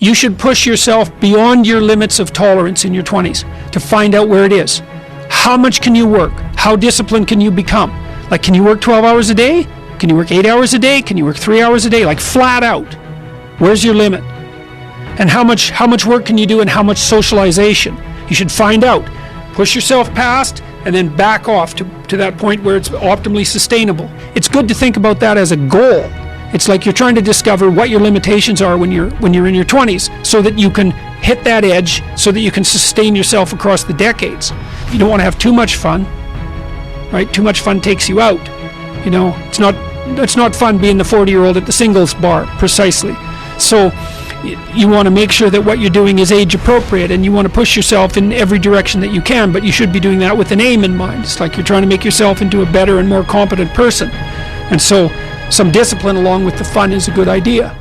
You should push yourself beyond your limits of tolerance in your 20s to find out where it is. How much can you work? How disciplined can you become? Like, can you work 12 hours a day? Can you work 8 hours a day? Can you work 3 hours a day? Like, flat out. Where's your limit? And how much work can you do, and how much socialization? You should find out. Push yourself past and then back off to that point where it's optimally sustainable. It's good to think about that as a goal. It's like you're trying to discover what your limitations are when you're in your 20s, so that you can hit that edge, so that you can sustain yourself across the decades. You don't want to have too much fun, right? Too much fun takes you out. You know, it's not fun being the 40-year-old at the singles bar, precisely. So you want to make sure that what you're doing is age appropriate, and you want to push yourself in every direction that you can, but you should be doing that with an aim in mind. It's like you're trying to make yourself into a better and more competent person. And so some discipline along with the fun is a good idea.